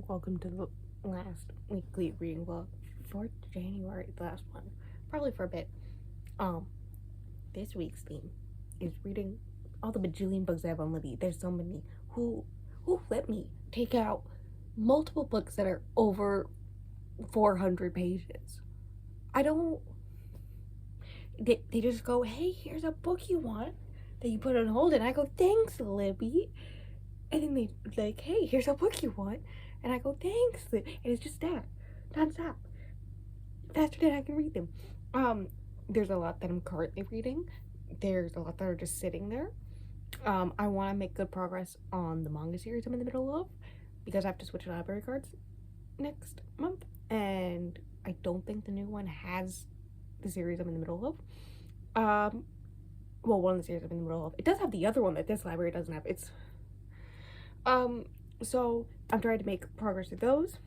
welcome to the last weekly reading vlog for January, the last one, probably for a bit. Um, this week's theme is reading all the bajillion books I have on Libby. There's so many. Who let me take out multiple books that are over 400 pages? I don't. They just go, hey, here's a book you want that you put on hold, and I go, thanks, Libby. And then they like, hey, here's a book you want. And I go, thanks. And it's just that. Nonstop. Faster than I can read them. There's a lot that I'm currently reading. There's a lot that are just sitting there. I want to make good progress on the manga series I'm in the middle of, because I have to switch to library cards next month. And I don't think the new one has the series I'm in the middle of. Well, one of the series I'm in the middle of. It does have the other one that this library doesn't have. So I'm trying to make progress with those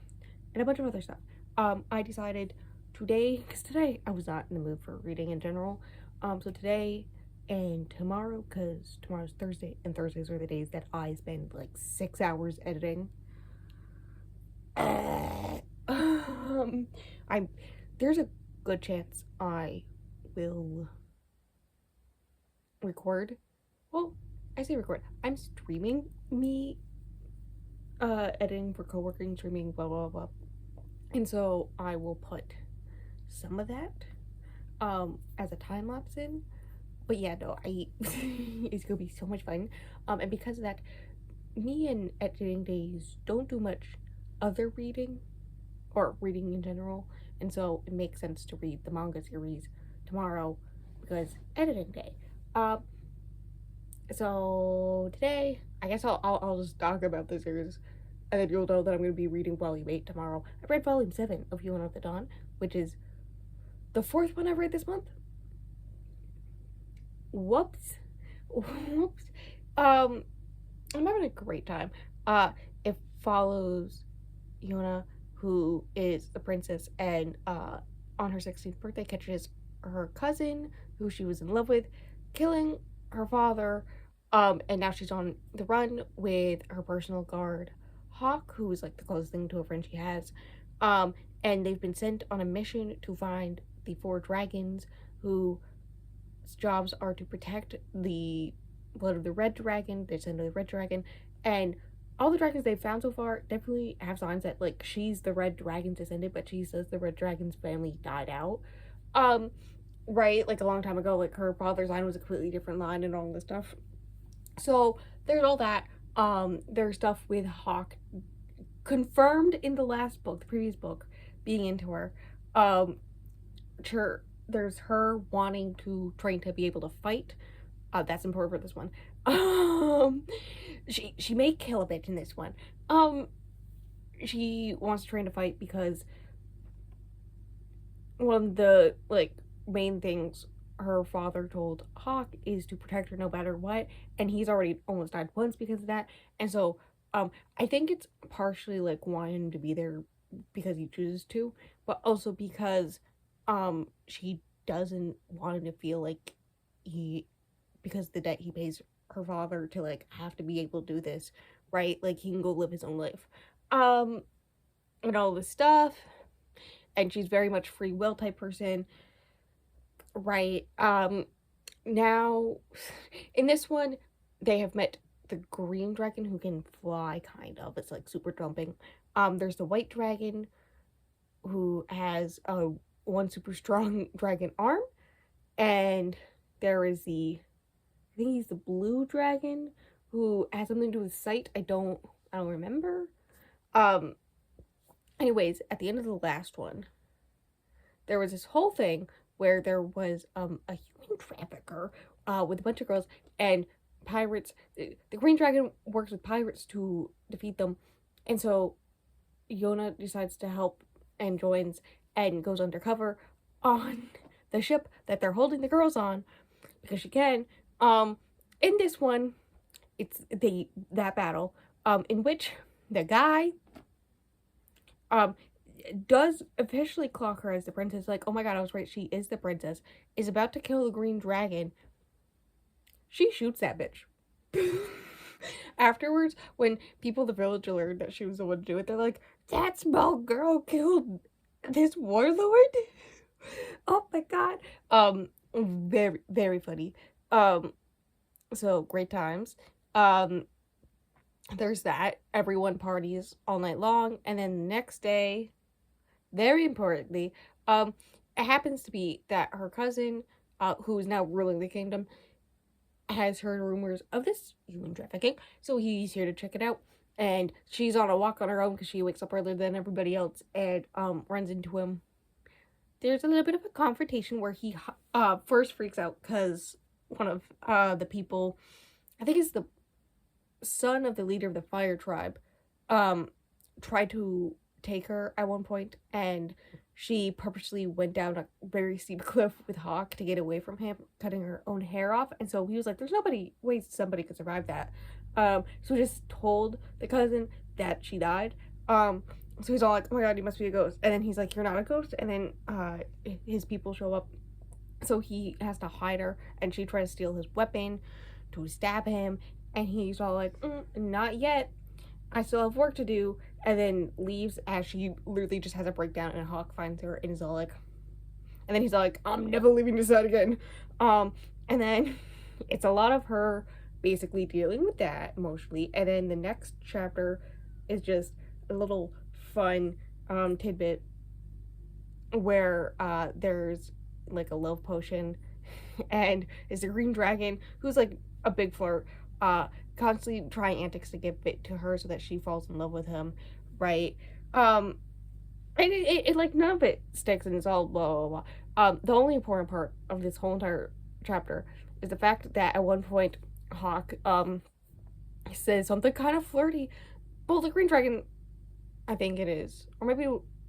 and a bunch of other stuff. I decided today, because today I was not in the mood for reading in general. So today and tomorrow, because tomorrow's Thursday, and Thursdays are the days that I spend like 6 hours editing. There's a good chance I will record. Well, I say record. I'm streaming me editing for co-working, streaming, blah blah blah. And so I will put some of that as a time lapse in. But yeah, no, it's gonna be so much fun. And because of that, me and editing days don't do much other reading or reading in general, and so it makes sense to read the manga series tomorrow because editing day. So today, I guess I'll just talk about the series, and then you'll know that I'm going to be reading Volume 8 tomorrow. I read Volume 7 of You and of the Dawn, which is the fourth one I've read this month. Whoops. I'm having a great time. It follows Yona, who is a princess, and on her 16th birthday catches her cousin, who she was in love with, killing her father, and now she's on the run with her personal guard, Hawk, who is like the closest thing to a friend she has, and they've been sent on a mission to find the 4 dragons whose jobs are to protect the blood of the red dragon. They send to the red dragon, and all the dragons they've found so far definitely have signs that like she's the red dragon's descendant, but she says the red dragon's family died out. Right, like a long time ago, like her father's line was a completely different line and all this stuff. So there's all that. There's stuff with Hawk confirmed in the last book, the previous book, being into her. There's her wanting to train to be able to fight. That's important for this one. She may kill a bitch in this one. She wants to train to fight because one of the like main things her father told Hawk is to protect her no matter what, and he's already almost died once because of that. And so I think it's partially like wanting him to be there because he chooses to, but also because she doesn't want him to feel like because the debt he pays her father to like have to be able to do this, right? Like he can go live his own life. And all this stuff. And she's very much free will type person, right? Now in this one they have met the green dragon who can fly, kind of. It's like super jumping. There's the white dragon who has one super strong dragon arm, and there is I think he's the blue dragon who has something to do with sight. I don't remember. Anyways, at the end of the last one, there was this whole thing where there was a human trafficker with a bunch of girls and pirates. The green dragon works with pirates to defeat them, and so Yona decides to help and joins and goes undercover on the ship that they're holding the girls on because she can. In this one, it's that battle in which the guy does officially clock her as the princess. Like, oh my god, I was right, she is the princess. Is about to kill the green dragon. She shoots that bitch. afterwards, when people in the village learned that she was the one to do it, they're like, that small girl killed this warlord? Oh my god. Very, very funny. So great times. Um, there's that. Everyone parties all night long, and then the next day, very importantly, um, it happens to be that her cousin, who is now ruling the kingdom, has heard rumors of this human trafficking, so he's here to check it out. And she's on a walk on her own because she wakes up earlier than everybody else and runs into him. There's a little bit of a confrontation where he first freaks out because one of the people, I think it's the son of the leader of the fire tribe, tried to take her at one point, and she purposely went down a very steep cliff with Hawk to get away from him, cutting her own hair off. And so he was like, there's nobody ways somebody could survive that. So just told the cousin that she died. So he's all like, oh my god, you must be a ghost. And then he's like, you're not a ghost. And then his people show up, so he has to hide her, and she tries to steal his weapon to stab him, and he's all like, not yet, I still have work to do, and then leaves as she literally just has a breakdown, and Hawk finds her and is all like, and then he's all like, I'm never leaving this side again. And then it's a lot of her basically dealing with that emotionally, and then the next chapter is just a little fun tidbit where there's like a love potion, and it's a green dragon who's like a big flirt, constantly trying antics to get bit to her so that she falls in love with him, right? And it like none of it sticks, and it's all blah blah blah. The only important part of this whole entire chapter is the fact that at one point Hawk says something kind of flirty. Well, the green dragon, I think it is, or maybe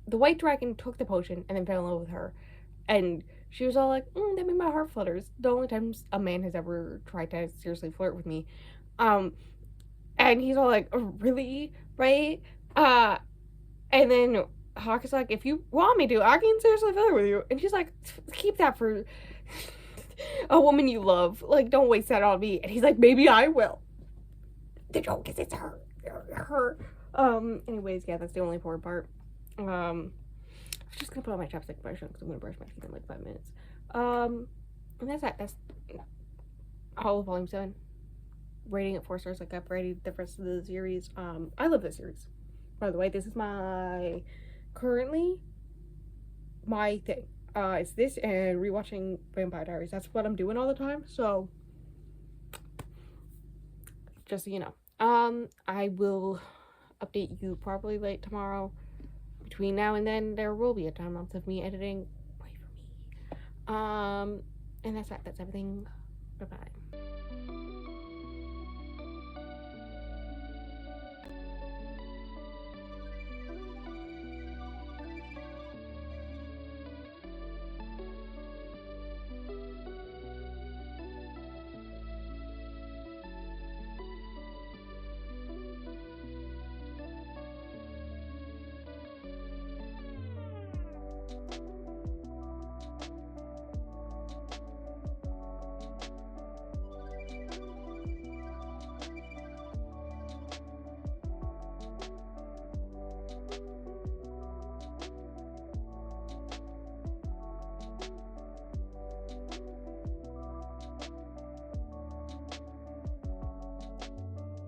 the white dragon took the potion and then fell in love with her, and she was all like, that made my heart flutters. The only times a man has ever tried to seriously flirt with me. And he's all like, oh, really? Right? And then Hawk is like, if you want me to, I can seriously flirt with you. And she's like, keep that for a woman you love. Like, don't waste that on me. And he's like, maybe I will. The joke is it's her. Anyways, yeah, that's the only important part. I'm just gonna put on my chapstick brush because I'm gonna brush my teeth in like 5 minutes. And that's that. That's all of volume 7. Rating it 4 stars like I've rated the rest of the series. I love this series. By the way, this is currently my thing. It's this and rewatching Vampire Diaries. That's what I'm doing all the time. So just so you know. I will update you probably late tomorrow. Between now and then, there will be a time lapse of me editing. Pray for me. And that's that. That's everything. Bye-bye.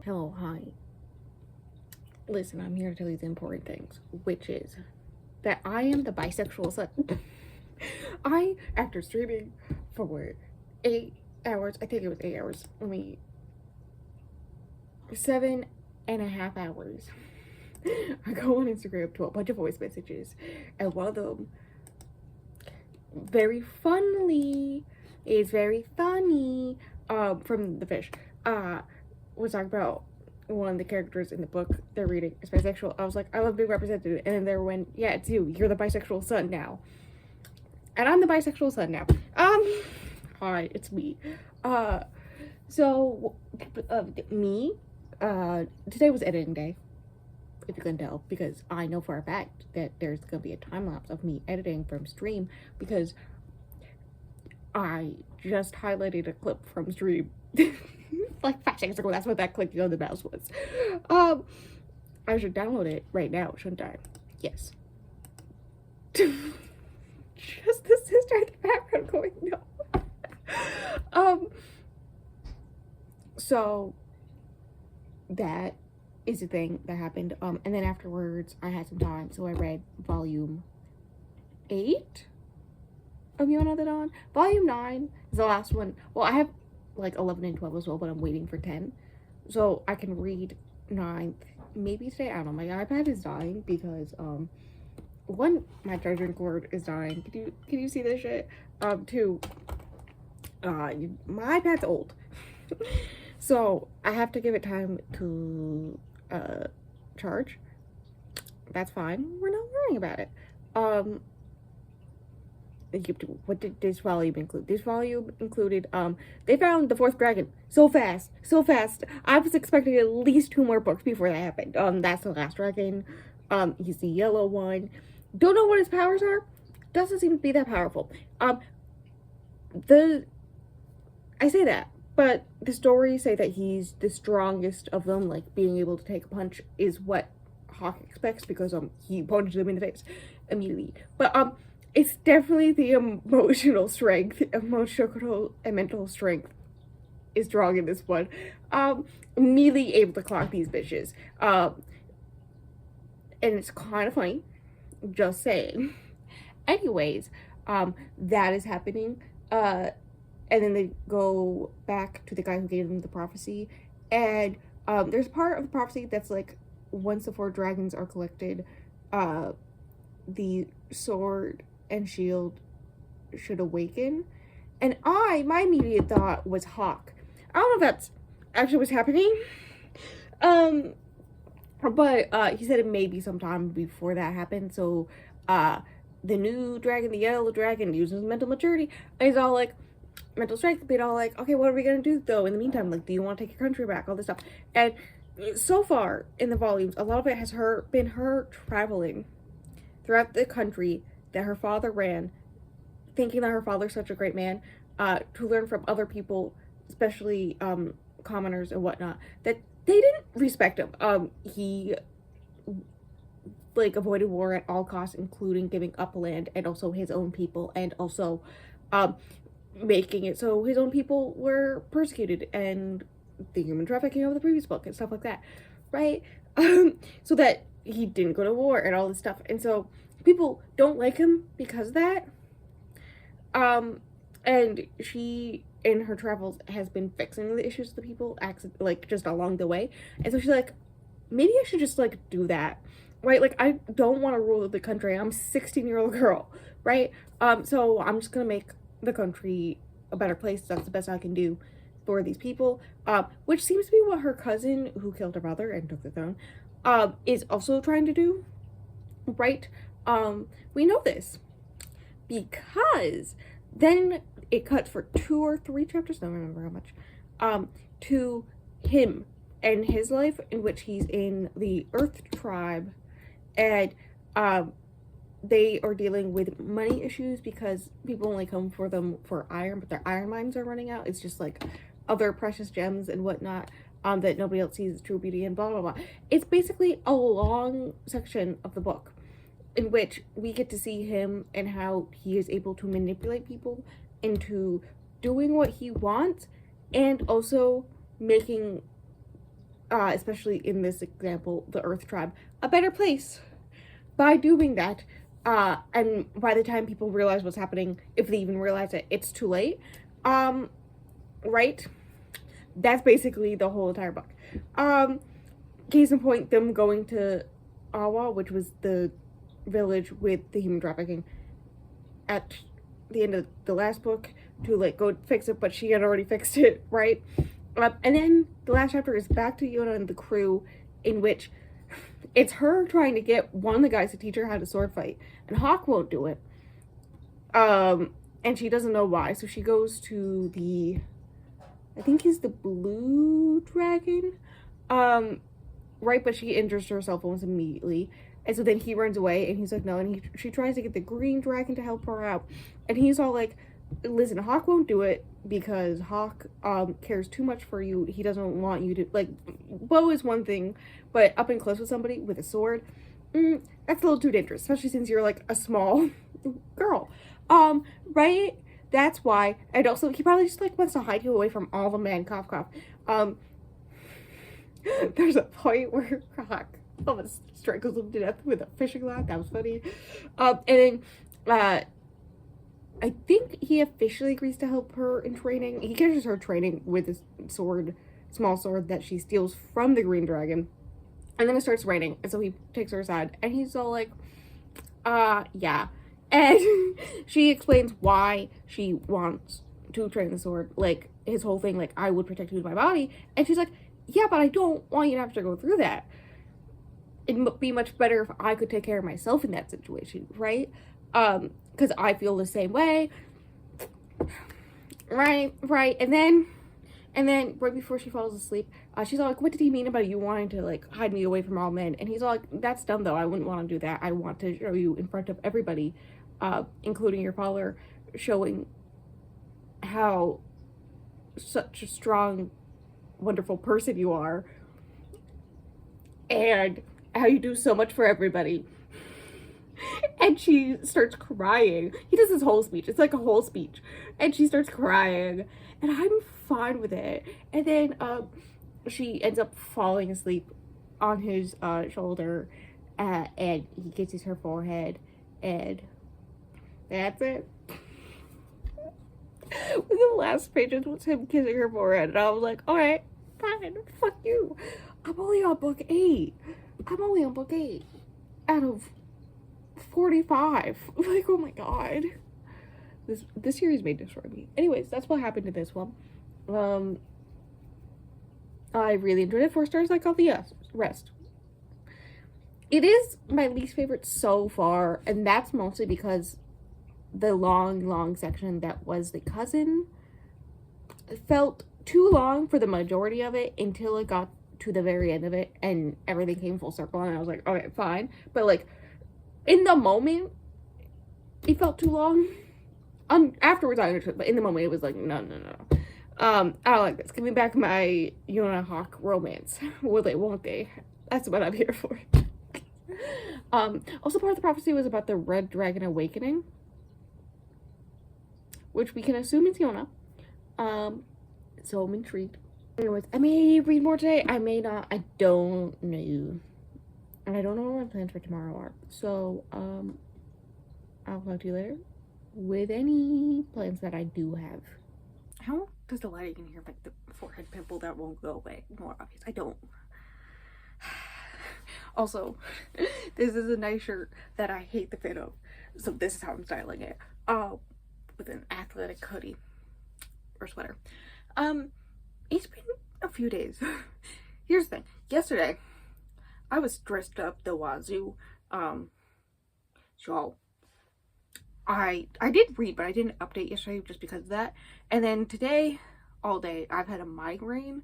Hello, hi. Listen, I'm here to tell you the important things, which is that I am the bisexual son. After streaming for 8 hours, I think it was 8 hours, 7.5 hours, I go on Instagram to a bunch of voice messages, and one of them, very funny, from the fish, was talking about one of the characters in the book they're reading is bisexual. I was like, I love being represented. And then they went, yeah, it's you. You're the bisexual son now. And I'm the bisexual son now. Hi, it's me. Today was editing day, if you can tell, because I know for a fact that there's gonna be a time lapse of me editing from stream, because I just highlighted a clip from stream like 5 seconds ago. That's what that clicking on the mouse was. I should download it right now, shouldn't I? Yes. Just the sister in the background going, no. So that is the thing that happened. And then afterwards I had some time, so I read volume 8 of You Know the Dawn. Volume 9 is the last one. Well, I have like 11 and 12 as well, but I'm waiting for 10. So I can read 9th maybe today. I don't know. My iPad is dying because one, my charging cord is dying. Can you see this shit? Two, my iPad's old. So I have to give it time to charge. That's fine. We're not worrying about it. What did this volume include? This volume included, they found the 4th dragon so fast. I was expecting at least 2 more books before that happened. That's the last dragon. He's the yellow one. Don't know what his powers are. Doesn't seem to be that powerful. I say that, but the stories say that he's the strongest of them. Like, being able to take a punch is what Hawk expects, because he punched him in the face immediately. But it's definitely the emotional strength, emotional and mental strength is strong in this one. Immediately able to clock these bitches. And it's kind of funny, just saying. Anyways, that is happening. And then they go back to the guy who gave them the prophecy. And there's part of the prophecy that's like, once the 4 dragons are collected, the sword and shield should awaken. And my immediate thought was Hawk. I don't know if that's actually what's happening. But he said it may be sometime before that happened. So the new dragon, the yellow dragon, uses mental maturity. And he's all like, mental strength. They're all like, okay, what are we gonna do though in the meantime? Like, do you want to take your country back? All this stuff. And so far in the volumes, a lot of it has been her traveling throughout the country that her father ran, thinking that her father's such a great man, to learn from other people, especially commoners and whatnot, that they didn't respect him. He like avoided war at all costs, including giving up land and also his own people, and also making it so his own people were persecuted, and the human trafficking of the previous book and stuff like that, right? So that he didn't go to war and all this stuff. And so people don't like him because of that. And she, in her travels, has been fixing the issues of the people, like, just along the way. And so she's like, maybe I should just, like, do that, right? Like, I don't want to rule the country. I'm a 16-year-old girl, right? So I'm just gonna make the country a better place. That's the best I can do for these people, which seems to be what her cousin, who killed her brother and took the throne, is also trying to do, right? We know this because then it cuts for 2 or 3 chapters, I don't remember how much, to him and his life, in which he's in the Earth tribe, and they are dealing with money issues because people only come for them for iron, but their iron mines are running out. It's just like other precious gems and whatnot, that nobody else sees as true beauty, and blah blah blah. It's basically a long section of the book in which we get to see him and how he is able to manipulate people into doing what he wants, and also making, especially in this example, the Earth tribe, a better place by doing that. And by the time people realize what's happening, if they even realize it, it's too late. Right? That's basically the whole entire book. Case in point, them going to Awa, which was the village with the human trafficking, at the end of the last book, to like go fix it, but she had already fixed it, right? And then the last chapter is back to Yona and the crew, in which it's her trying to get one of the guys to teach her how to sword fight, and Hawk won't do it. And she doesn't know why, so she goes to the, I think he's the blue dragon, right? But she injures herself almost immediately, and so then he runs away, and he's like, no, and she tries to get the green dragon to help her out, and he's all like, listen, Hawk won't do it because Hawk cares too much for you. He doesn't want you to, like, bow is one thing, but up and close with somebody with a sword, that's a little too dangerous, especially since you're like a small girl. Right? That's why. And also, he probably just like wants to hide you away from all the men. Cough, cough. There's a point where Hawk almost strangles him to death with a fishing rod. That was funny. And then, I think he officially agrees to help her in training. He catches her training with a sword, small sword that she steals from the green dragon. And then it starts raining, and so he takes her aside, and he's all like, yeah. And she explains why she wants to train the sword, like, his whole thing, like, I would protect you with my body. And she's like, yeah, but I don't want you to have to go through that. It'd be much better if I could take care of myself in that situation, right? Because I feel the same way. Right. And then right before she falls asleep, she's all like, what did he mean about you wanting to, like, hide me away from all men? And he's all like, that's dumb, though. I wouldn't want to do that. I want to show you in front of everybody, including your father, showing how such a strong, wonderful person you are, and how you do so much for everybody. And she starts crying. He does his whole speech. It's like a whole speech. And she starts crying. And I'm fine with it. And then she ends up falling asleep on his shoulder. And he kisses her forehead. And that's it. The last pages was him kissing her forehead. And I was like, alright, fine. Fuck you. I'm only on book 8. Out of 45. Like, oh my god. This series may destroy me. Anyways, that's what happened to this one. I really enjoyed it. 4 stars like all the rest. It is my least favorite so far, and that's mostly because the long section that was the cousin felt too long for the majority of it until it got to the very end of it and everything came full circle, and I was like, okay, fine. But like, in the moment, it felt too long. Afterwards I understood, but in the moment it was like, no. I don't like this. Give me back my Yona Hawk romance. Will they, won't they? That's what I'm here for. Also part of the prophecy was about the Red Dragon Awakening, which we can assume is Yona. So I'm intrigued. Anyways, I may read more today, I may not, I don't know. And I don't know what my plans for tomorrow are. So, I'll talk to you later with any plans that I do have. How does the lighting in here make the forehead pimple that won't go away more obvious? I don't. Also, this is a nice shirt that I hate the fit of. So this is how I'm styling it. With an athletic hoodie or sweater. It's been a few days. Here's the thing. Yesterday, I was dressed up the wazoo. So I did read, but I didn't update yesterday just because of that. And then today, all day, I've had a migraine.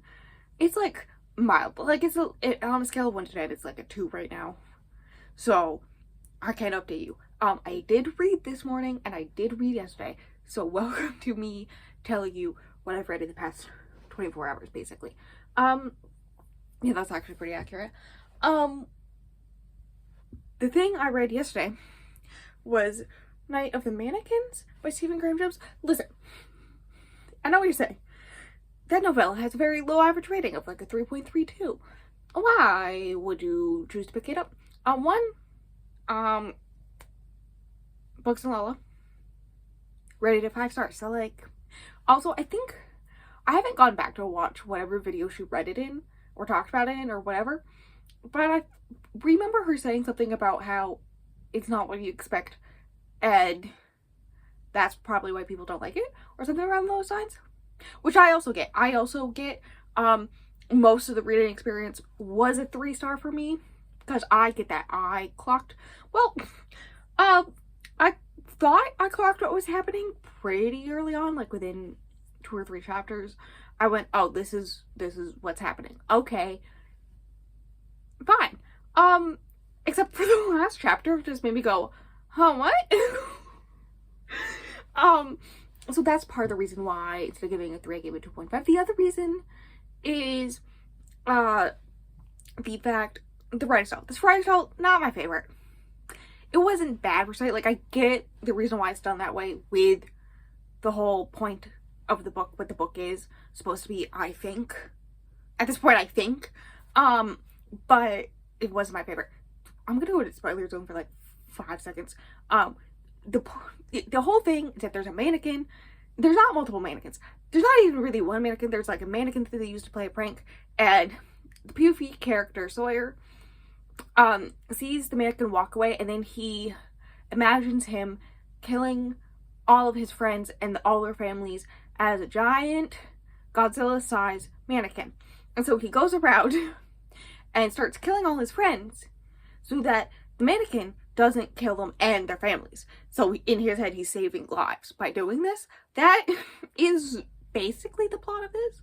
It's like mild, but like on a scale of 1 to 10, it's like a 2 right now. So I can't update you. I did read this morning and I did read yesterday. So welcome to me telling you what I've read in the past 24 hours, basically. Yeah, that's actually pretty accurate. The thing I read yesterday was Night of the Mannequins by Stephen Graham Jones. Listen, I know what you're saying. That novella has a very low average rating of like a 3.32. Why would you choose to pick it up? Books and Lola rated at 5 stars. So like, also I think I haven't gone back to watch whatever video she read it in or talked about it in or whatever, but I remember her saying something about how it's not what you expect, and that's probably why people don't like it, or something around those lines, which I also get. Most of the reading experience was a 3-star for me, because I get that. I clocked, well, I thought I clocked what was happening pretty early on, like within 2 or 3 chapters. I went, oh, this is what's happening. Okay, fine. Except for the last chapter, just made me go, huh, what? So that's part of the reason why instead of giving a 3, I gave it 2.5. The other reason is the fact the writing style. This writing style, not my favorite. It wasn't bad per se. Like, I get the reason why it's done that way with the whole point of the book, what the book is supposed to be, I think. At this point, I think. But it wasn't my favorite. I'm gonna go to spoiler zone for like 5 seconds. The whole thing is that there's a mannequin. There's not multiple mannequins. There's not even really one mannequin. There's like a mannequin that they used to play a prank, and the POV character Sawyer sees the mannequin walk away, and then he imagines him killing all of his friends and all their families as a giant Godzilla-sized mannequin. And so he goes around and starts killing all his friends so that the mannequin doesn't kill them and their families. So in his head, he's saving lives by doing this. That is basically the plot of this.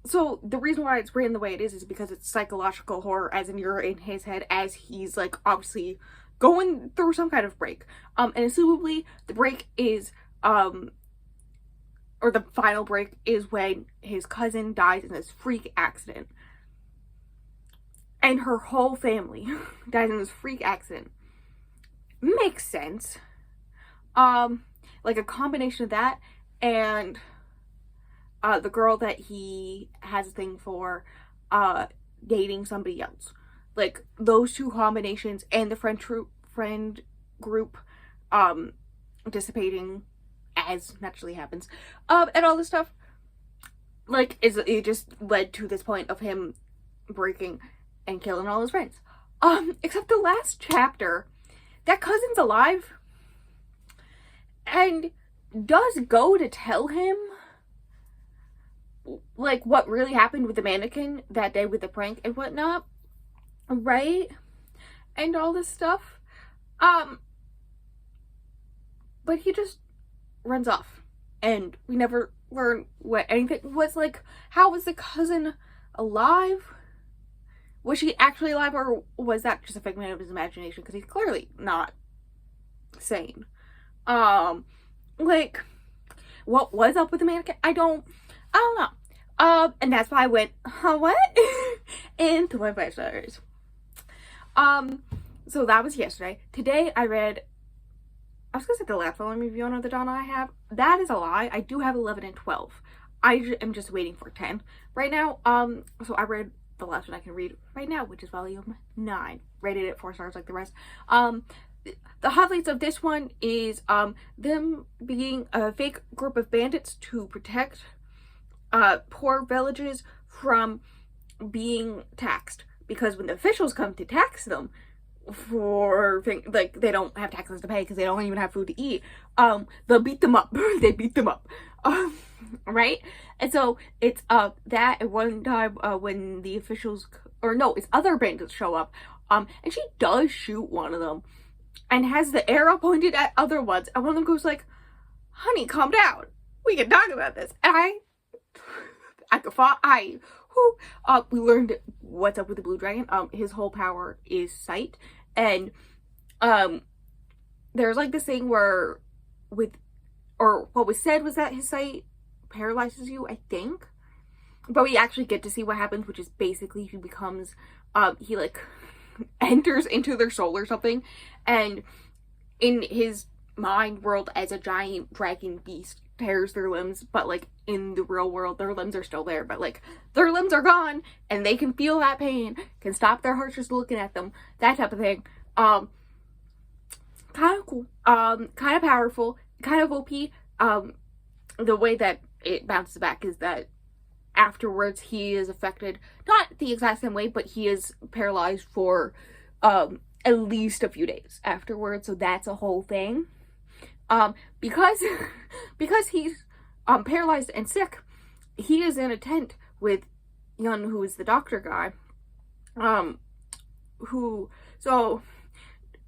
So the reason why it's written the way it is because it's psychological horror, as in you're in his head as he's like obviously going through some kind of break. And assumably the break is, or the final break is when his cousin dies in this freak accident. And her whole family dies in this freak accident. Makes sense. Like a combination of that and the girl that he has a thing for dating somebody else. Like those two combinations and the friend group dissipating as naturally happens. And all this stuff, like, it just led to this point of him breaking and killing all his friends. Except the last chapter, that cousin's alive and does go to tell him like what really happened with the mannequin that day with the prank and whatnot, right? And all this stuff. But he just runs off and we never learn what anything was. Like, how was the cousin alive? Was she actually alive, or was that just a figment of his imagination? Because he's clearly not sane. Like, what was up with the mannequin? I don't know. And that's why I went, what? Into my 5 stars. So that was yesterday. Today I read, I was gonna say the last volume review on the Donna I have. That is a lie. I do have 11 and 12. I am just waiting for 10 right now. So I read the last one I can read right now, which is volume 9. Rated at 4 stars like the rest. The highlights of this one is them being a fake group of bandits to protect poor villages from being taxed, because when the officials come to tax them for like they don't have taxes to pay because they don't even have food to eat, they'll beat them up. They beat them up, right? And so it's that at one time when the officials, or no, it's other bandits show up, and she does shoot one of them and has the arrow pointed at other ones, and one of them goes like, honey, calm down, we can talk about this. And we learned what's up with the blue dragon. His whole power is sight, and there's like this thing where or what was said was that his sight paralyzes you, I think, but we actually get to see what happens, which is basically he becomes he like enters into their soul or something, and in his mind world as a giant dragon beast tears their limbs, but like in the real world their limbs are still there, but like their limbs are gone and they can feel that pain, can stop their hearts just looking at them, that type of thing. Kind of cool, kind of powerful, kind of OP. The way that it bounces back is that afterwards he is affected, not the exact same way, but he is paralyzed for at least a few days afterwards, so that's a whole thing. Because he's paralyzed and sick, he is in a tent with Yun, who is the doctor guy. So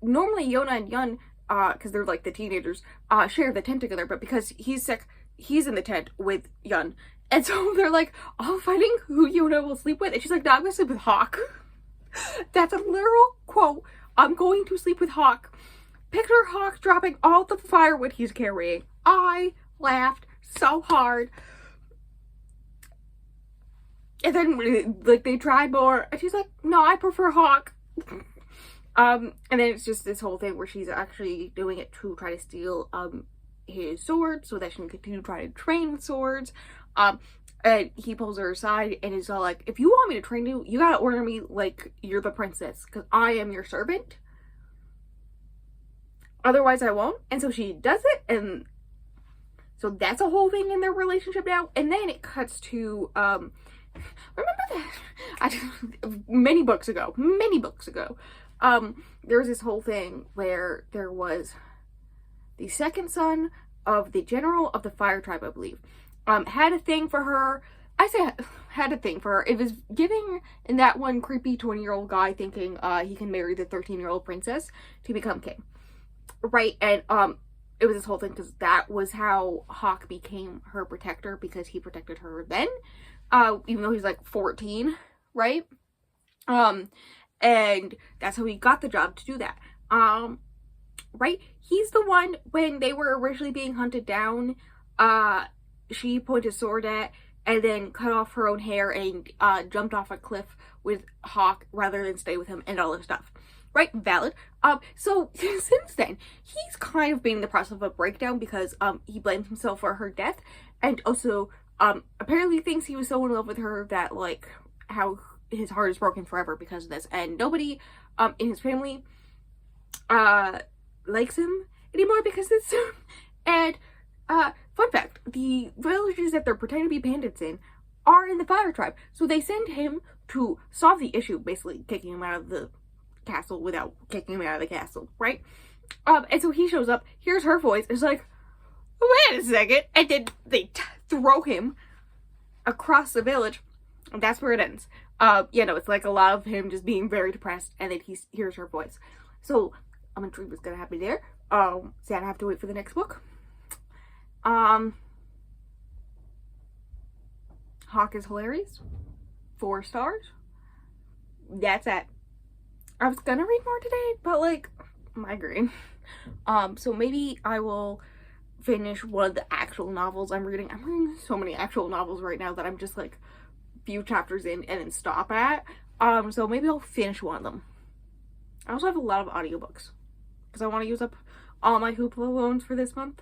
normally Yona and Yun, because they're like the teenagers, share the tent together, but because he's sick, he's in the tent with Yun. And so they're like all fighting who Yona will sleep with, and she's like, no, I'm gonna sleep with Hawk. That's a literal quote. I'm going to sleep with Hawk. Picture Hawk dropping all the firewood he's carrying. I laughed so hard. And then, like, they tried more, and she's like, no, I prefer Hawk. And then it's just this whole thing where she's actually doing it to try to steal, his sword so that she can continue to try to train with swords. And he pulls her aside and is all like, if you want me to train you, you gotta order me like you're the princess, because I am your servant. Otherwise, I won't. And so she does it, and so that's a whole thing in their relationship now. And then it cuts to, remember that? Many books ago, there was this whole thing where there was the second son of the general of the fire tribe, I believe, had a thing for her. I say had a thing for her. It was giving in that one creepy 20-year-old guy thinking he can marry the 13-year-old princess to become king. Right? And it was this whole thing because that was how Hawk became her protector, because he protected her then, even though he's like 14, right? And that's how he got the job to do that. Right? He's the one, when they were originally being hunted down, she pointed a sword at and then cut off her own hair and jumped off a cliff with Hawk rather than stay with him and all this stuff. Right? Valid. So since then, he's kind of been in the process of a breakdown because he blames himself for her death, and also apparently thinks he was so in love with her that, like, how his heart is broken forever because of this, and nobody in his family likes him anymore because it's and fun fact, the villages that they're pretending to be bandits in are in the fire tribe, so they send him to solve the issue, basically kicking him out of the castle without kicking him out of the castle, right? And so he shows up, hears her voice, is like, wait a second, and then they throw him across the village, and that's where it ends. It's like a lot of him just being very depressed, and then he hears her voice. So I'm intrigued what's gonna happen there. Sad I have to wait for the next book. Hawk is hilarious. 4 stars. That's it. I was gonna read more today, but like, migraine. So maybe I will finish one of the actual novels I'm reading. I'm reading so many actual novels right now that I'm just like few chapters in and then stop at. So maybe I'll finish one of them. I also have a lot of audiobooks because I want to use up all my Hoopla loans for this month.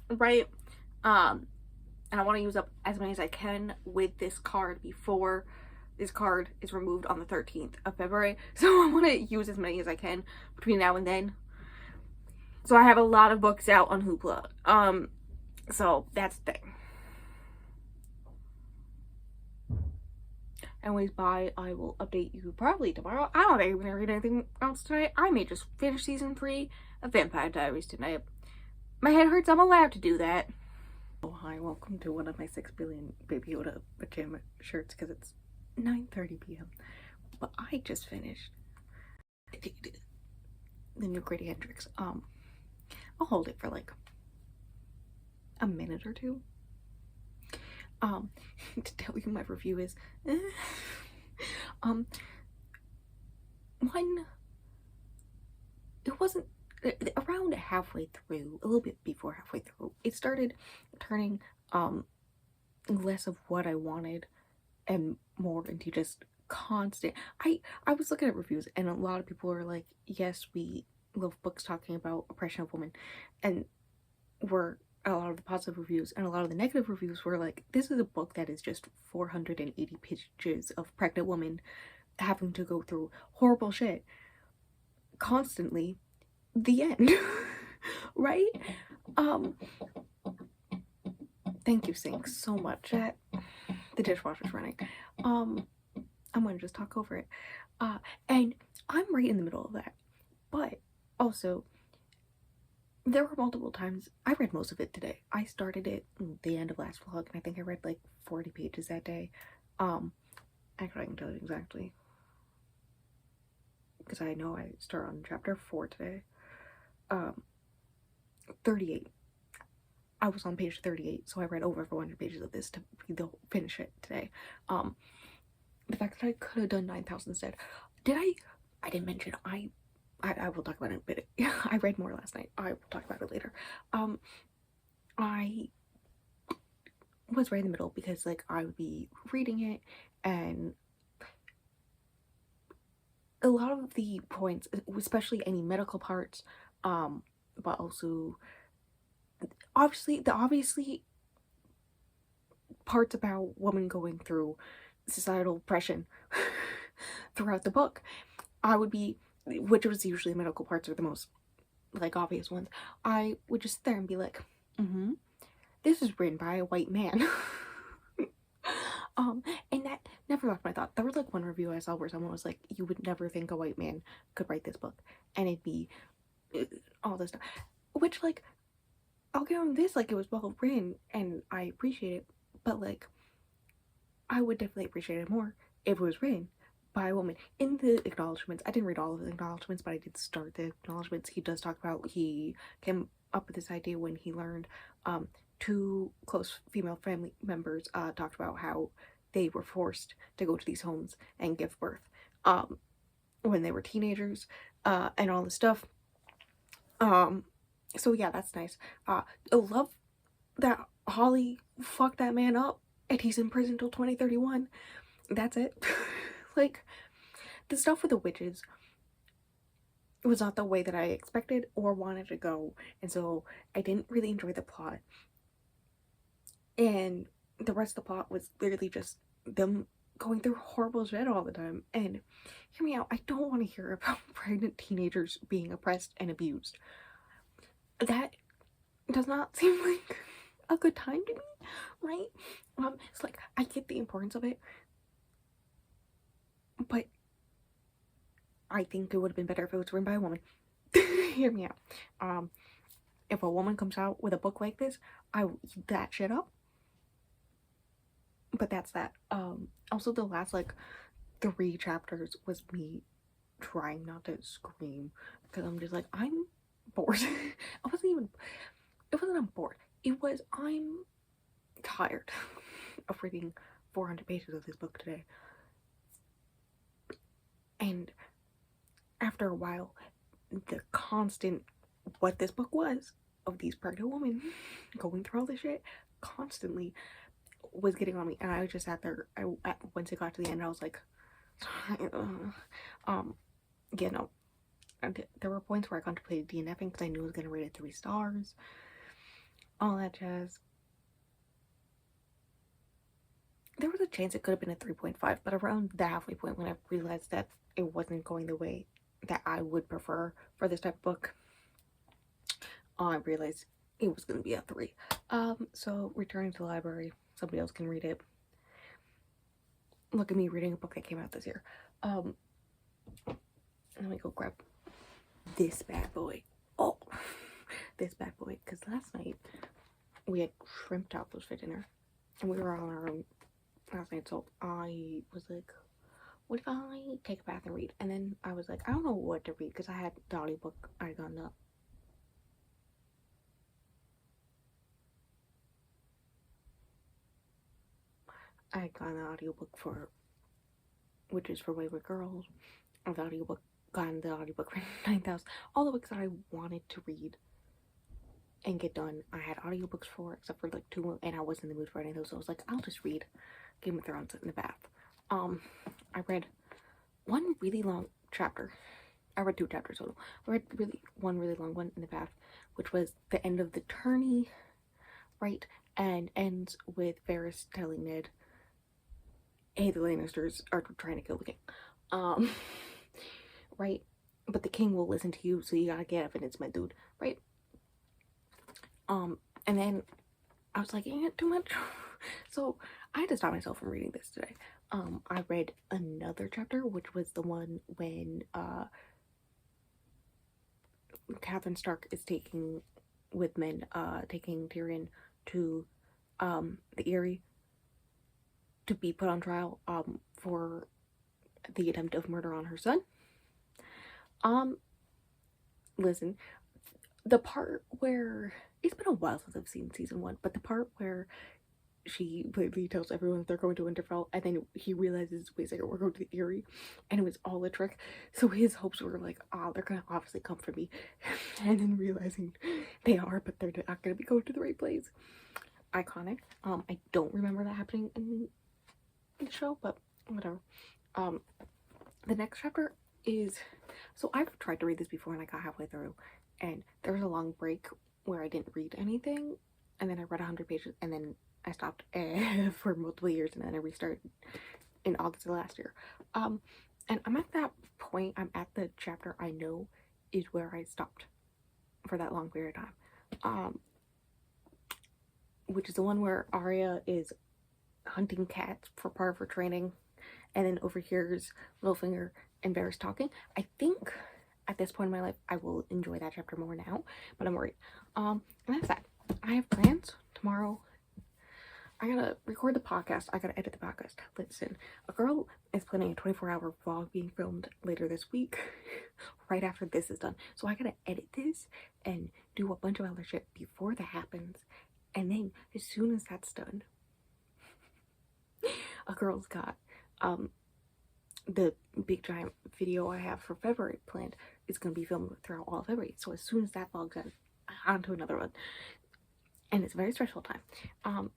Right? And I want to use up as many as I can with this card before this card is removed on the 13th of February. So I want to use as many as I can between now and then. So I have a lot of books out on Hoopla. So that's the thing. Anyways, bye. I will update you probably tomorrow. I don't think I'm gonna read anything else tonight. I may just finish season 3 of Vampire Diaries tonight. My head hurts. I'm allowed to do that. Oh, hi. Welcome to one of my 6 billion Baby Yoda pajama shirts because it's 9:30 p.m. But I just finished the new Grady Hendrix. I'll hold it for like a minute or two. To tell you my review is one, it wasn't around halfway through, a little bit before halfway through, it started turning less of what I wanted and more into just constant. I was looking at reviews and a lot of people were like, yes, we love books talking about oppression of women, and were a lot of the positive reviews, and a lot of the negative reviews were like, this is a book that is just 480 pages of pregnant women having to go through horrible shit constantly. The end. Right? Thank you, Sink, so much. The dishwasher's running. I'm gonna just talk over it. And I'm right in the middle of that. But also, there were multiple times, I read most of it today. I started it at the end of last vlog, and I think I read like 40 pages that day. Actually, I can tell you exactly, because I know I start on chapter 4 today. 38. I was on page 38, so I read over 400 pages of this to finish it today. The fact that I could have done 9,000 instead. I didn't mention, I will talk about it in a bit. I read more last night. I will talk about it later. I was right in the middle because like I would be reading it and a lot of the points, especially any medical parts, but also obviously parts about women going through societal oppression throughout the book, I would be, which was usually medical parts are the most like obvious ones. I would just sit there and be like, this is written by a white man. And that never left my thought. There was like one review I saw where someone was like, you would never think a white man could write this book, and it'd be all this stuff, which like I'll give him this, like it was well written and I appreciate it, but like I would definitely appreciate it more if it was written by a woman. In the acknowledgments, I didn't read all of the acknowledgments, but I did start the acknowledgments. He does talk about he came up with this idea when he learned two close female family members talked about how they were forced to go to these homes and give birth when they were teenagers and all this stuff. So yeah, that's nice. I love that Holly fucked that man up and he's in prison till 2031. That's it. Like, the stuff with the witches was not the way that I expected or wanted to go, and so I didn't really enjoy the plot. And the rest of the plot was literally just them going through horrible shit all the time. And hear me out, I don't want to hear about pregnant teenagers being oppressed and abused. That does not seem like a good time to me, right? It's like I get the importance of it, but I think it would have been better if it was written by a woman. Hear me out. If a woman comes out with a book like this, I will eat that shit up. But that's that. Also the last like 3 chapters was me trying not to scream because I'm just like I'm bored. It wasn't I'm bored. It was I'm tired of reading 400 pages of this book today. And after a while, the constant what this book was of these pregnant women going through all this shit constantly was getting on me, and I just sat there. Once it got to the end, I was like, yeah, no. And there were points where I contemplated DNFing because I knew I was gonna rate it 3 stars, all that jazz. There was a chance it could have been a 3.5, but around the halfway point when I realized that it wasn't going the way that I would prefer for this type of book, I realized it was gonna be a 3. So returning to the library, somebody else can read it. Look at me reading a book that came out this year. Let me go grab this bad boy. Oh, this bad boy. Because last night we had shrimp tacos for dinner, and we were on our own last night. So I was like, "What if I take a bath and read?" And then I was like, "I don't know what to read," because I had the audiobook. I got the audiobook for Witches for Wayward Girls. Got the audiobook for 9,000. All the books that I wanted to read and get done, I had audiobooks for, except for like 2, and I wasn't in the mood for any of those. So I was like, I'll just read Game of Thrones in the bath. I read one really long chapter. I read 2 chapters total. I read one really long one in the bath, which was the end of the tourney, right? And ends with Varys telling Ned, hey, the Lannisters are trying to kill the king. Right? But the king will listen to you, so you gotta get evidence, my dude, right? And then I was like, ain't it too much? So I had to stop myself from reading this today. I read another chapter, which was the one when Catherine Stark is taking Tyrion to the Eyrie to be put on trial for the attempt of murder on her son. Listen, the part where it's been a while since I've seen season 1, but the part where she blatantly tells everyone that they're going to Winterfell, and then he realizes, wait a second, we're going to the Eyrie, and it was all a trick. So his hopes were like, oh, they're gonna obviously come for me, and then realizing they are, but they're not gonna be going to the right place. Iconic. I don't remember that happening in the show, but whatever. The next chapter is, so I've tried to read this before and I got halfway through, and there was a long break where I didn't read anything, and then I read 100 pages, and then I stopped for multiple years, and then I restarted in August of last year. And I'm at that point, I'm at the chapter I know is where I stopped for that long period of time. Which is the one where Arya is hunting cats for part of her training, and then overhears Littlefinger and Varys talking. I think at this point in my life I will enjoy that chapter more now, but I'm worried. And that's that. I have plans tomorrow. I gotta record the podcast. I gotta edit the podcast. Listen, a girl is planning a 24-hour vlog being filmed later this week, right after this is done. So I gotta edit this and do a bunch of other shit before that happens. And then as soon as that's done, a girl's got the big giant video I have for February planned is going to be filmed throughout all of February. So as soon as that vlog's done, on to another one. And it's a very stressful time.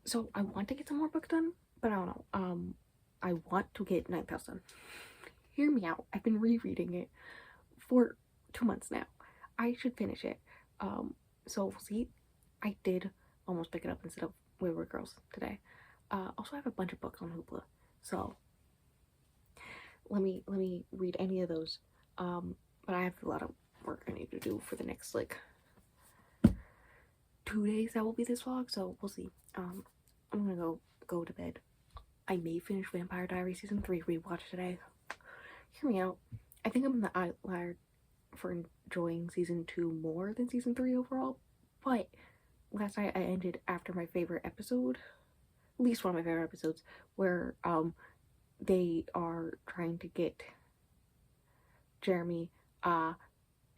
So I want to get some more books done, but I don't know. I want to get Ninth House done. Hear me out. I've been rereading it for 2 months now. I should finish it. So we'll see. I did almost pick it up instead of Wayward Girls today. Also, I have a bunch of books on Hoopla, so let me read any of those. But I have a lot of work I need to do for the next like 2 days that will be this vlog, so we'll see. I'm gonna go to bed. I may finish Vampire Diaries season 3 rewatch today. Hear me out. I think I'm in the outlier for enjoying season 2 more than season 3 overall, but last night I ended after my favorite episode, at least one of my favorite episodes, where they are trying to get Jeremy and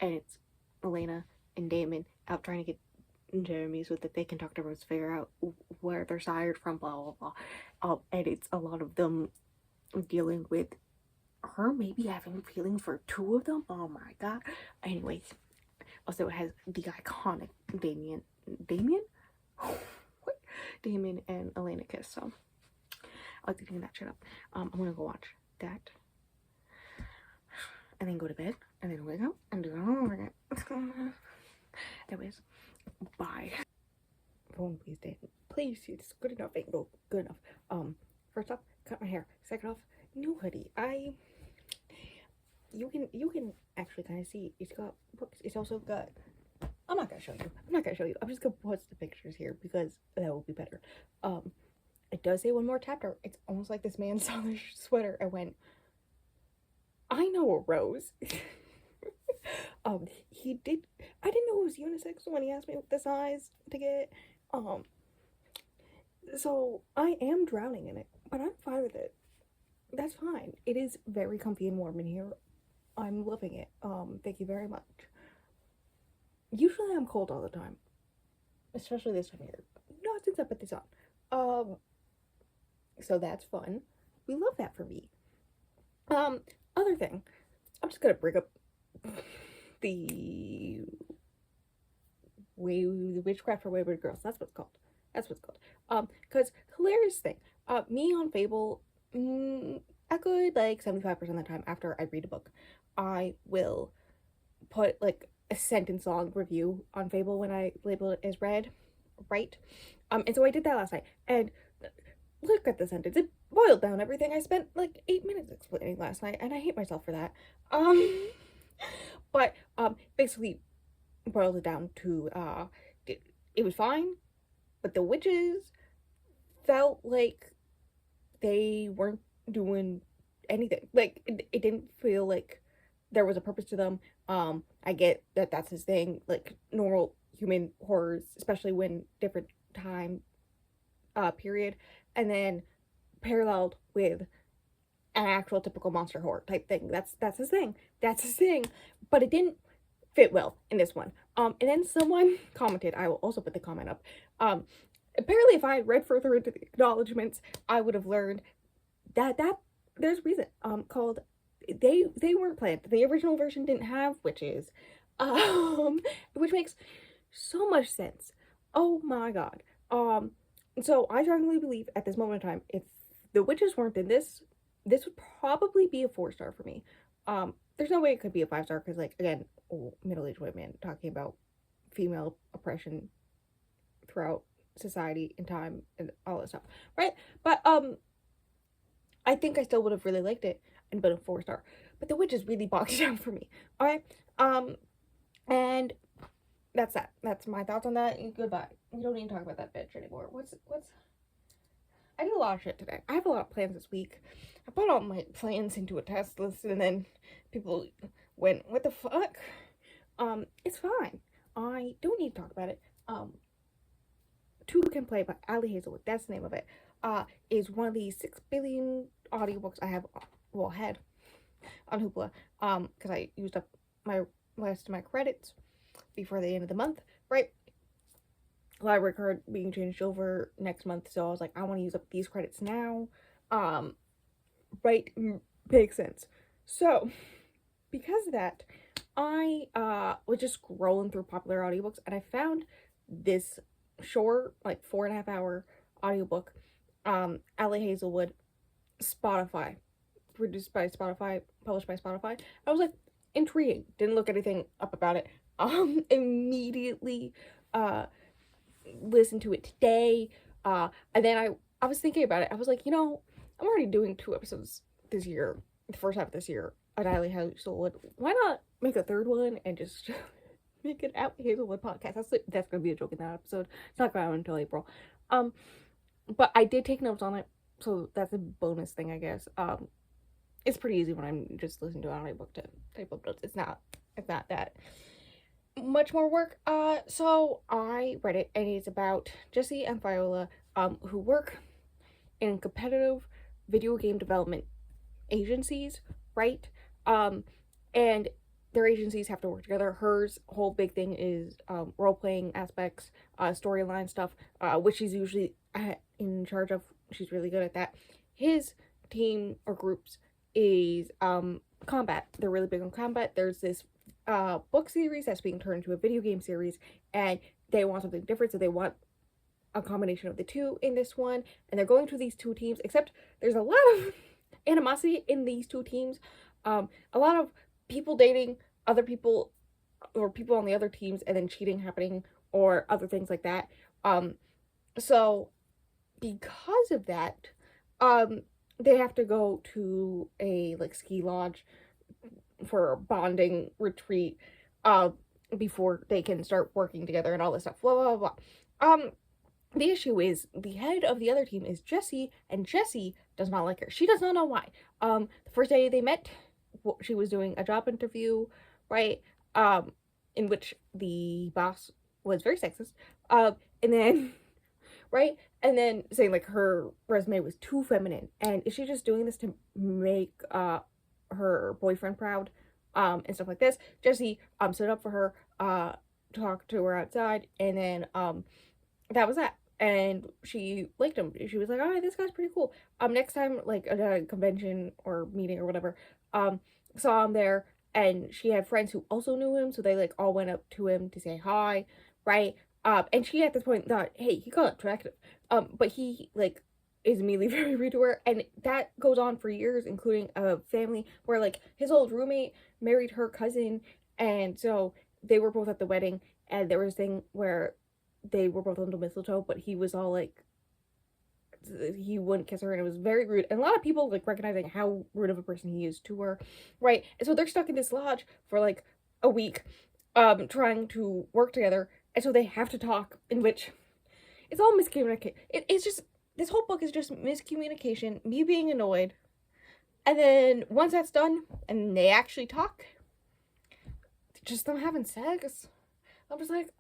it's Elena and Damon out trying to get Jeremy so that they can talk to Rose, figure out where they're sired from, blah blah blah. And it's a lot of them dealing with her maybe having feelings for 2 of them. Oh my god. Anyways, also it has the iconic Damien what? Damon and Elena kiss, so I like to clean that shit up. I'm gonna go watch that and then go to bed and then wake up and do it all over again. Anyways, bye. Phone, please, Dave. Please, it's good enough. Ain't no good enough. First off, cut my hair. Second off, new hoodie. You can actually kind of see it's got books. It's also got. I'm not gonna show you. I'm just gonna post the pictures here because that will be better. It does say one more chapter. It's almost like this man saw the sweater and went, I know a Rose. He did. I didn't know it was unisex when he asked me the size to get. So I am drowning in it, but I'm fine with it. That's fine. It is very comfy and warm in here. I'm loving it. Thank you very much. Usually I'm cold all the time, especially this time of year. Not since I put this on. So that's fun. We love that for me. Other thing, I'm just gonna bring up the Witchcraft for Wayward Girls. That's what it's called. Because hilarious thing. Me on Fable, a good like 75% of the time after I read a book, I will put like a sentence long review on Fable when I label it as read, right? And so I did that last night, and look at the sentence. It boiled down everything I spent like 8 minutes explaining last night, and I hate myself for that. But basically boiled it down to it was fine, but the witches felt like they weren't doing anything. Like it didn't feel like there was a purpose to them. I get that that's his thing, like normal human horrors, especially when different time period, and then paralleled with an actual typical monster horror type thing. That's his thing. But it didn't fit well in this one. And then someone commented, I will also put the comment up, apparently if I had read further into the acknowledgments, I would have learned that there's a reason called they weren't planned. The original version didn't have witches, which makes so much sense. Oh my god. So I strongly believe at this moment in time, if the witches weren't in this, this would probably be a 4-star for me. There's no way it could be a 5-star because, like, again, middle-aged white man talking about female oppression throughout society and time and all that stuff, right? But I think I still would have really liked it and been a 4-star. But the witches really bogged it down for me. All right, and that's that. That's my thoughts on that. Goodbye. We don't need to talk about that bitch anymore. What's I did a lot of shit today. I have a lot of plans this week. I put all my plans into a task list and then people went, what the fuck? It's fine. I don't need to talk about it. Two Can Play by Ali Hazelwood, that's the name of it. Is one of the 6 billion audiobooks I have, well, had on Hoopla. Because I used up my last of my credits before the end of the month, right? Library card being changed over next month, so I was like, I want to use up these credits now. Right, makes sense. So, because of that, I was just scrolling through popular audiobooks and I found this short, like 4.5 hour audiobook, Ali Hazelwood, Spotify, produced by Spotify, published by Spotify. I was like, intriguing. Didn't look anything up about it. Immediately listened to it today. And then I was thinking about it. I was like, I'm already doing 2 episodes this year, the first half of this year, on Ali Hazelwood. Why not make a 3rd one and just make an Ali Hazelwood podcast? That's gonna be a joke in that episode. It's not going out until April. But I did take notes on it, so that's a bonus thing, I guess. It's pretty easy when I'm just listening to an audiobook to type up notes. It's not that much more work. So I read it, and it's about Jesse and Viola, who work in competitive video game development agencies, right? And their agencies have to work together. Hers whole big thing is role-playing aspects, storyline stuff, which she's usually in charge of. She's really good at that. His team or groups is combat. They're really big on combat. There's this book series that's being turned into a video game series, and they want something different, so they want a combination of the two in this one, and they're going through these 2 teams, except there's a lot of animosity in these 2 teams. A lot of people dating other people or people on the other teams, and then cheating happening or other things like that. So because of that, they have to go to a like ski lodge for a bonding retreat before they can start working together and all this stuff. Blah blah blah. The issue is the head of the other team is Jessie, and Jessie does not like her. She does not know why. The first day they met, she was doing a job interview, right? In which the boss was very sexist. And then, right? And then saying like her resume was too feminine. And is she just doing this to make her boyfriend proud? And stuff like this. Jessie stood up for her, talked to her outside, and then that was that. And she liked him. She was like, "Oh, this guy's pretty cool." Next time, like at a convention or meeting or whatever, saw him there, and she had friends who also knew him, so they like all went up to him to say hi, right? And she at this point thought, "Hey, he got attractive," but he like is immediately very rude to her, and that goes on for years, including a family where like his old roommate married her cousin, and so they were both at the wedding, and there was a thing where they were both under mistletoe, but he was all like, he wouldn't kiss her, and it was very rude. And a lot of people like recognizing how rude of a person he is to her, right? And so they're stuck in this lodge for like a week, trying to work together, and so they have to talk, in which it's all miscommunication. It's just, this whole book is just miscommunication, me being annoyed, and then once that's done and they actually talk, just them having sex, I'm just like,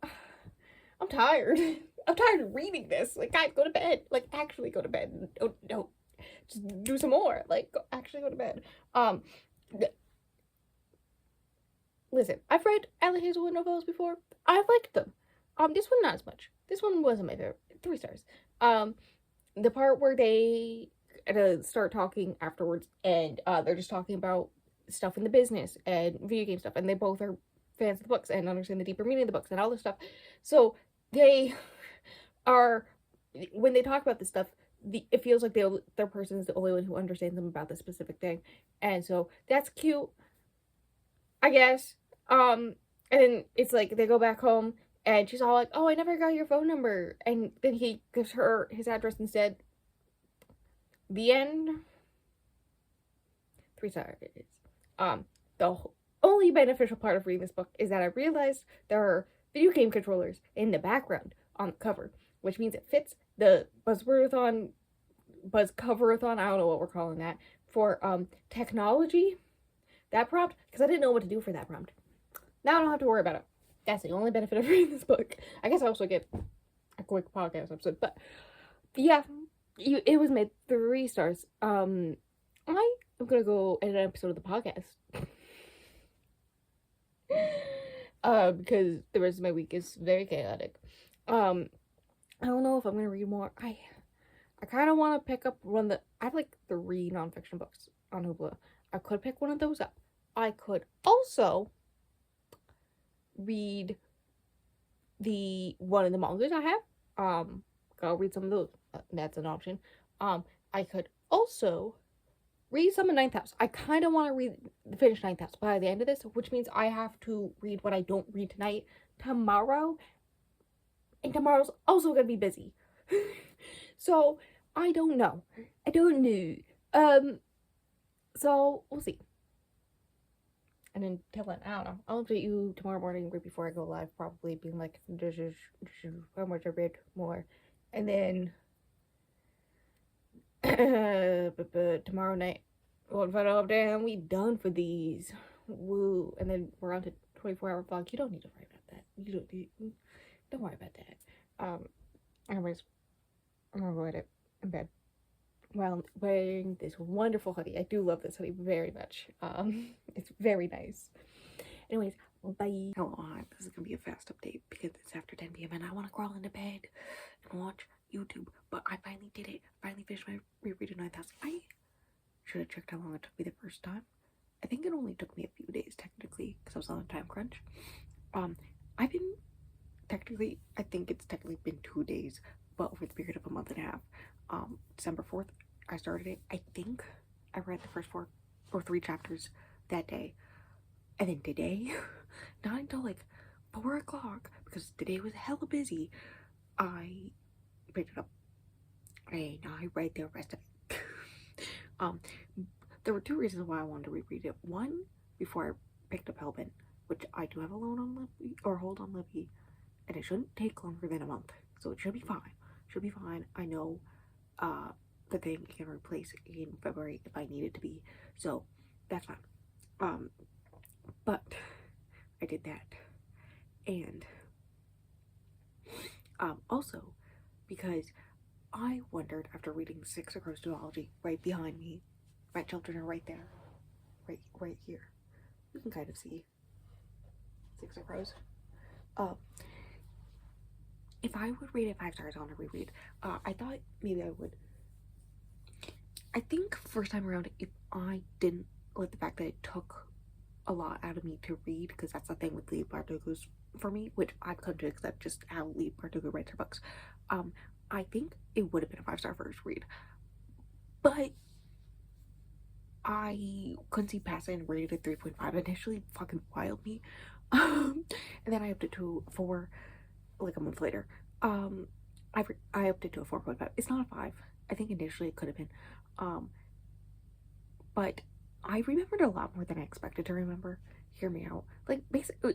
I'm tired. I'm tired of reading this. Like, guys, go to bed. Like, actually go to bed. No, just do some more. Like, actually go to bed. Listen, I've read Ali Hazelwood novellas before. I've liked them. This one not as much. This one wasn't my favorite. 3 stars. The part where they start talking afterwards, and they're just talking about stuff in the business and video game stuff, and they both are fans of the books and understand the deeper meaning of the books and all this stuff. So they are, when they talk about this stuff, it feels like their person is the only one who understands them about this specific thing, and so that's cute, I guess. And then it's like they go back home, and she's all like, "Oh, I never got your phone number," and then he gives her his address instead. The end. 3 stars. The only beneficial part of reading this book is that I realized there are video game controllers in the background on the cover, which means it fits the buzzwordathon, buzz coverathon, I don't know what we're calling that, for technology, that prompt, because I didn't know what to do for that prompt. Now I don't have to worry about it. That's the only benefit of reading this book. I guess I also get a quick podcast episode, but yeah, it was made 3 stars. I am gonna go edit an episode of the podcast. Because the rest of my week is very chaotic. I don't know if I'm gonna read more. I kind of want to pick up one that I have, like 3 nonfiction books on Hoopla. I could pick one of those up. I could also read the one of the mangas I have. Go read some of those. That's an option. I could also read some of Ninth House. I kind of want to finish Ninth House by the end of this, which means I have to read what I don't read tonight tomorrow, and tomorrow's also gonna be busy. So I don't know. So we'll see. And until then, I don't know. I'll update you tomorrow morning right before I go live, probably being like, this is how much I read more. And then tomorrow night, we'll find out, damn, we done for these. Woo. And then we're on to 24-hour vlog. You don't need to worry about that. Don't worry about that. Anyways, I'm gonna go edit in bed while wearing this wonderful hoodie. I do love this hoodie very much. It's very nice. Anyways, bye. Hello, hi. This is gonna be a fast update because it's after 10 p.m. and I want to crawl into bed and watch YouTube. But I finally did it. Finally finished my rereading Ninth House. I should have checked how long it took me the first time. I think it only took me a few days technically because I was on a time crunch. I've been technically, I think it's technically been 2 days, but over the period of a month and a half. December 4th, I started it. I think I read the first 4 or 3 chapters that day. And then today, not until like 4 o'clock, because today was hella busy, I picked it up and I read the rest of it. There were 2 reasons why I wanted to reread it. One, before I picked up Hellbent, which I do have a loan on Libby, or hold on Libby, and it shouldn't take longer than a month, so it should be fine. I know the thing can replace in February if I need it to be, so that's fine. But I did that, and also because I wondered, after reading 6 Across Duology right behind me, my children are right there, right here. You can kind of see 6 Across. If I would rate it 5 stars on a reread, I thought maybe I would. I think first time around, if I didn't like the fact that it took a lot out of me to read, because that's the thing with Lee Bardugo's for me, which I've come to accept just how Lee Bardugo writes her books. I think it would have been a 5-star first read, but I couldn't see past it and rated it 3.5. Initially, fucking wild me, and then I upped it to 4, like a month later. I upped it to a 4.5. It's not a 5. I think initially it could have been, but I remembered a lot more than I expected to remember. Hear me out. Like, basically,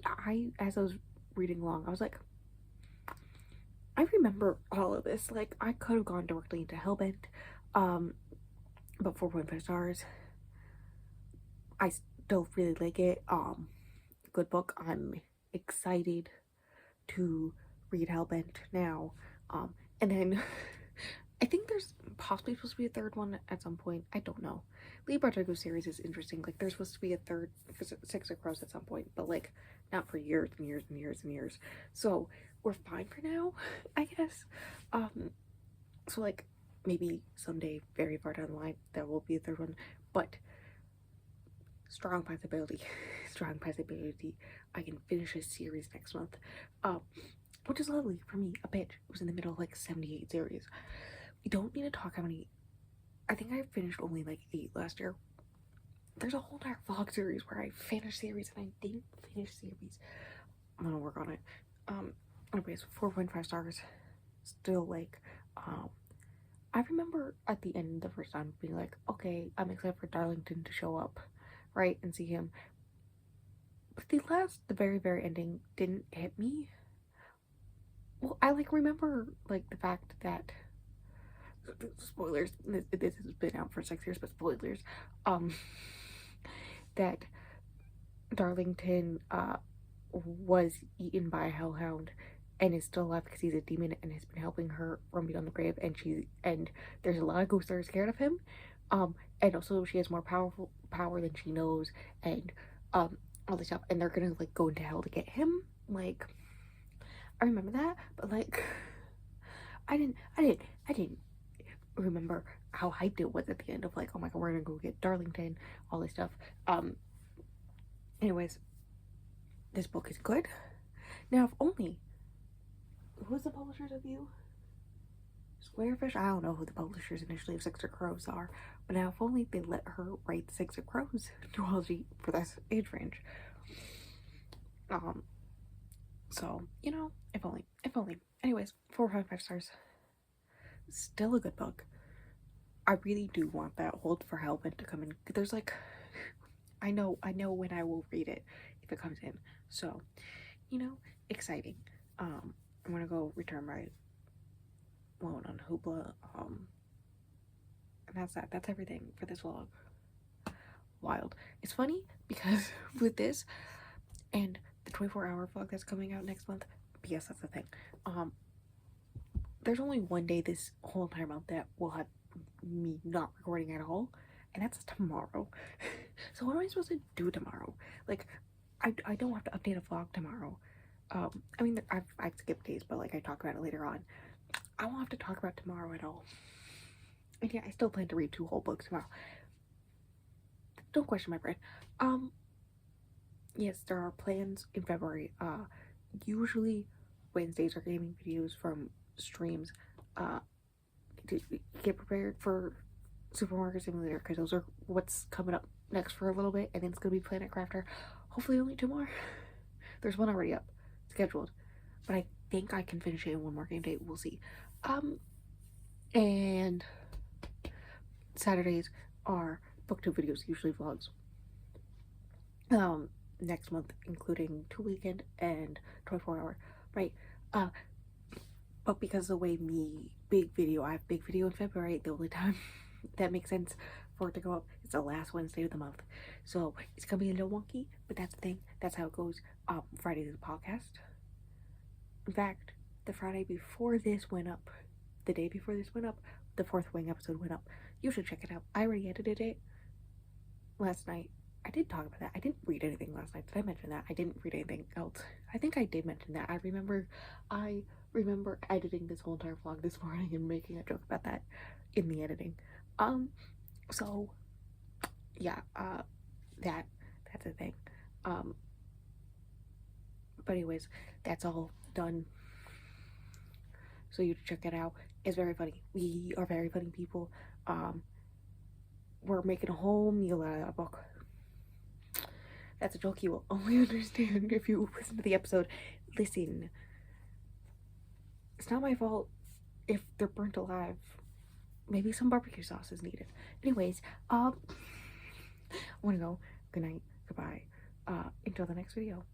as I was reading along, I was like, I remember all of this. Like, I could have gone directly into Hellbent, but 4.5 stars. I still really like it. Good book. I'm excited to read Hellbent now. And then I think there's possibly supposed to be a third one at some point. I don't know. Lee Bardugo's series is interesting. Like, there's supposed to be a third Six of Crows at some point, but like not for years and years and years and years. So we're fine for now, I guess. So like maybe someday, very far down the line, there will be a third one. But strong possibility, strong possibility, I can finish a series next month. Which is lovely for me. A bitch. It was in the middle of like 78 series. We don't need to talk how many. I think I finished only like 8 last year. There's a whole entire vlog series where I finished series and I didn't finish series. I'm gonna work on it. Anyways, 4.5 stars. Still like, I remember at the end the first time being like, okay, I'm excited for Darlington to show up, right, and see him. But the very, very ending didn't hit me. Well, I like remember like the fact that spoilers. This has been out for 6 years, but spoilers. That Darlington was eaten by a hellhound and is still alive because he's a demon and has been helping her from beyond the grave. And there's a lot of ghosts that are scared of him. And also she has more power than she knows, and all this stuff. And they're gonna like go into hell to get him. Like, I remember that, but like, I didn't remember how hyped it was at the end of like, oh my god, we're gonna go get Darlington, all this stuff. Anyways, this book is good. Now, if only, who was the publishers of You? Squarefish? I don't know who the publishers initially of Six of Crows are, but now if only they let her write the Six of Crows duology for this age range. So, you know, if only. Anyways, 4.5 stars. Still a good book. I really do want that Hold for Hellbent to come in. There's like, I know when I will read it if it comes in. So, you know, exciting. I'm gonna go return my loan on Hoopla. And that's that. That's everything for this vlog. Wild. It's funny because with this and the 24-hour vlog that's coming out next month, yes, that's the thing. There's only one day this whole entire month that will have me not recording at all, and that's tomorrow. So what am I supposed to do tomorrow? Like, I don't have to update a vlog tomorrow. I mean, I've skipped days, but like I talk about it later on. I won't have to talk about tomorrow at all. And yeah, I still plan to read 2 whole books tomorrow. Don't question my brain. Yes, there are plans in February. Usually Wednesdays are gaming videos from streams. To get prepared for Supermarket Simulator, because those are what's coming up next for a little bit, and then it's gonna be Planet Crafter. Hopefully only 2 more. There's one already up, scheduled, but I think I can finish it in 1 more game day. We'll see. And Saturdays are booktube videos, usually vlogs. Next month, including 2 weekend and 24-hour, right? But because the way I have big video in February, the only time that makes sense for it to go up is the last Wednesday of the month. So it's gonna be a little wonky, but that's the thing. That's how it goes. Friday is the podcast. In fact, the Friday before this went up, the day before this went up, the 4th Wing episode went up. You should check it out. I already edited it last night. I did talk about that. I didn't read anything last night. Did I mention that? I didn't read anything else. I think I did mention that. I remember editing this whole entire vlog this morning and making a joke about that in the editing. So yeah, that's a thing. But anyways, that's all done. So you check it out. It's very funny. We are very funny people. We're making a whole meal out of that book. That's a joke you will only understand if you listen to the episode. Listen, it's not my fault if they're burnt alive. Maybe some barbecue sauce is needed. Anyways, I want to go. Good night. Goodbye. Until the next video.